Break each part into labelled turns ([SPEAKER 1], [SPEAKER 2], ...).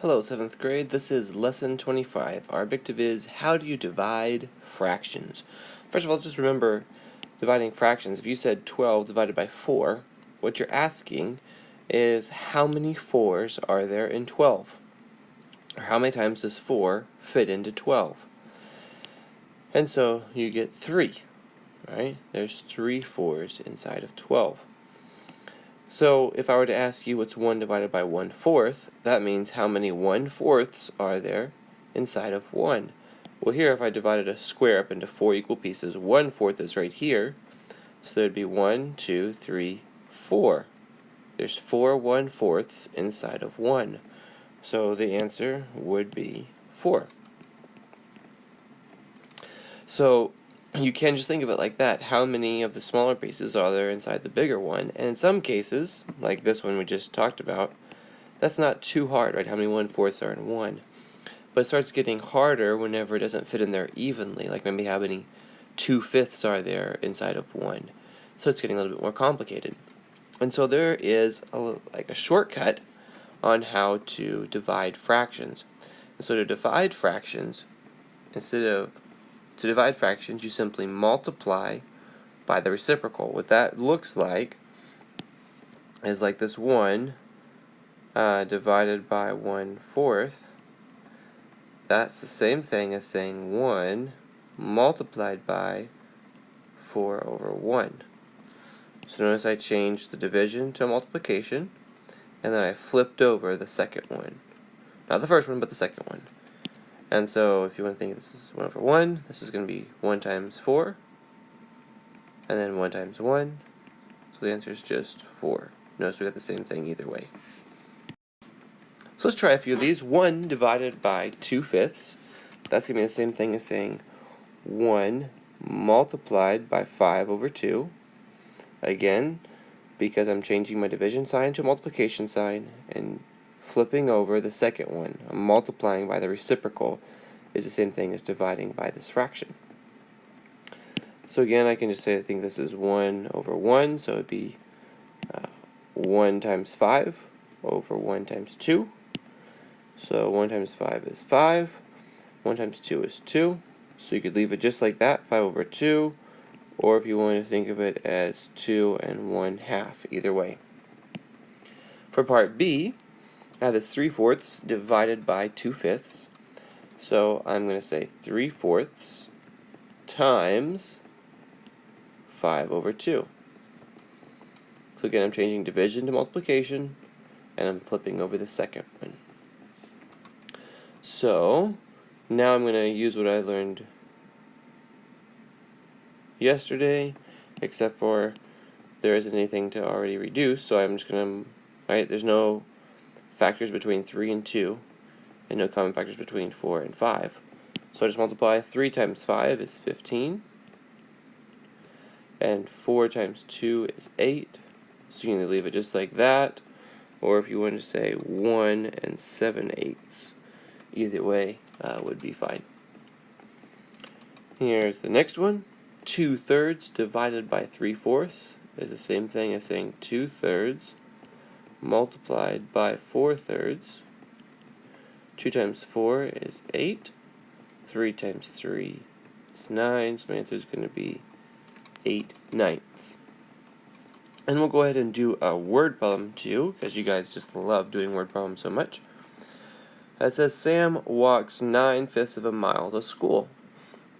[SPEAKER 1] Hello, 7th grade. This is lesson 25. Our objective is how do you divide fractions? First of all, just remember dividing fractions. If you said 12 divided by 4, what you're asking is how many 4s are there in 12? Or how many times does 4 fit into 12? And so you get 3, right? There's 3 4s inside of 12. So if I were to ask you what's 1 divided by 1/4, that means how many 1/4ths are there inside of 1. Well, here if I divided a square up into 4 equal pieces, 1/4 is right here. So there'd be 1, 2, 3, 4. There's 4 1/4ths inside of 1. So the answer would be 4. So you can just think of it like that. How many of the smaller pieces are there inside the bigger one? And in some cases, like this one we just talked about, that's not too hard, right? How many 1/4ths are in 1? But it starts getting harder whenever it doesn't fit in there evenly, like maybe how many 2/5ths are there inside of 1. So it's getting a little bit more complicated. And so there is like a shortcut on how to divide fractions. And so to divide fractions, to divide fractions, you simply multiply by the reciprocal. What that looks like is like this 1 divided by 1/4. That's the same thing as saying 1 multiplied by 4/1. So notice I changed the division to multiplication, and then I flipped over the second one. Not the first one, but the second one. And so if you want to think this is 1/1, this is going to be 1 times 4, and then 1 times 1. So the answer is just 4. Notice we got the same thing either way. So let's try a few of these. 1 divided by 2/5. That's going to be the same thing as saying 1 multiplied by 5/2. Again, because I'm changing my division sign to a multiplication sign and flipping over the second one, I'm multiplying by the reciprocal, is the same thing as dividing by this fraction. So again, I can just say I think this is 1/1, so it would be 1 times 5 over 1 times 2. So 1 times 5 is 5, 1 times 2 is 2. So you could leave it just like that, 5/2, or if you want to think of it as 2 1/2, either way. For part B, I have this 3/4 divided by 2/5. So I'm going to say 3/4 times 5/2. So again, I'm changing division to multiplication, and I'm flipping over the second one. So now I'm going to use what I learned yesterday, except for there isn't anything to already reduce, so I'm just going to, right, there's no factors between 3 and 2, and no common factors between 4 and 5. So I just multiply 3 times 5 is 15, and 4 times 2 is 8. So you can leave it just like that, or if you want to say 1 7/8, either way would be fine. Here's the next one. 2/3 divided by 3/4 is the same thing as saying 2/3 multiplied by 4/3. 2 times 4 is 8. 3 times 3 is 9. So my answer is going to be 8/9. And we'll go ahead and do a word problem too, because you guys just love doing word problems so much. It says Sam walks 9/5 of a mile to school.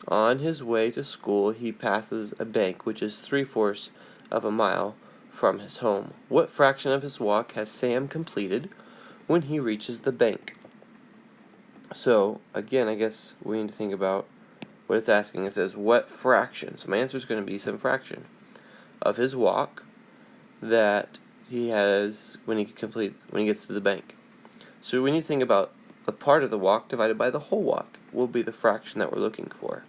[SPEAKER 1] On his way to school, he passes a bank which is 3/4 of a mile from his home. What fraction of his walk has Sam completed when he reaches the bank? So again, I guess we need to think about what it's asking. It says what fraction. So my answer is going to be some fraction of his walk that he has when he gets to the bank. So we need to think about the part of the walk divided by the whole walk will be the fraction that we're looking for.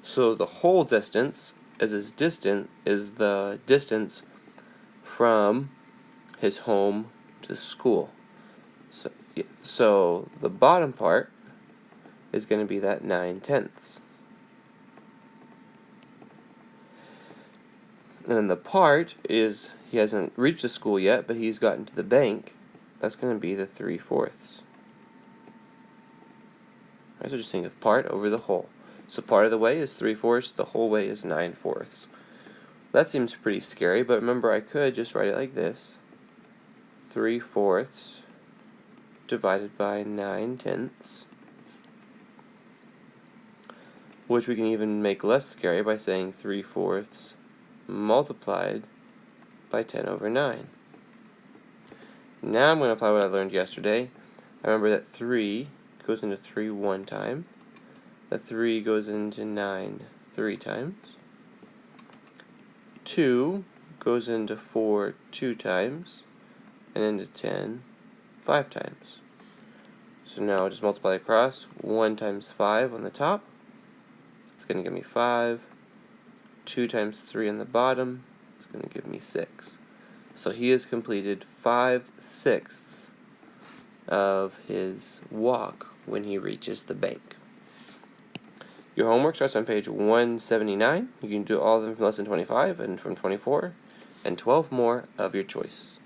[SPEAKER 1] So the whole distance is the distance from his home to school. So the bottom part is going to be that 9/10. And then the part is he hasn't reached the school yet, but he's gotten to the bank. That's going to be the 3/4. Alright, so just think of part over the whole. So part of the way is 3/4, the whole way is 9/4. That seems pretty scary, but remember I could just write it like this. 3/4 divided by 9/10, which we can even make less scary by saying 3/4 multiplied by 10/9. Now I'm going to apply what I learned yesterday. I remember that 3 goes into 3 one time. The 3 goes into 9 3 times. 2 goes into 4 2 times. And into 10 5 times. So now I'll just multiply across. 1 times 5 on the top. It's going to give me 5. 2 times 3 on the bottom. It's going to give me 6. So he has completed 5/6 of his walk when he reaches the bank. Your homework starts on page 179. You can do all of them from lesson 25 and from 24, and 12 more of your choice.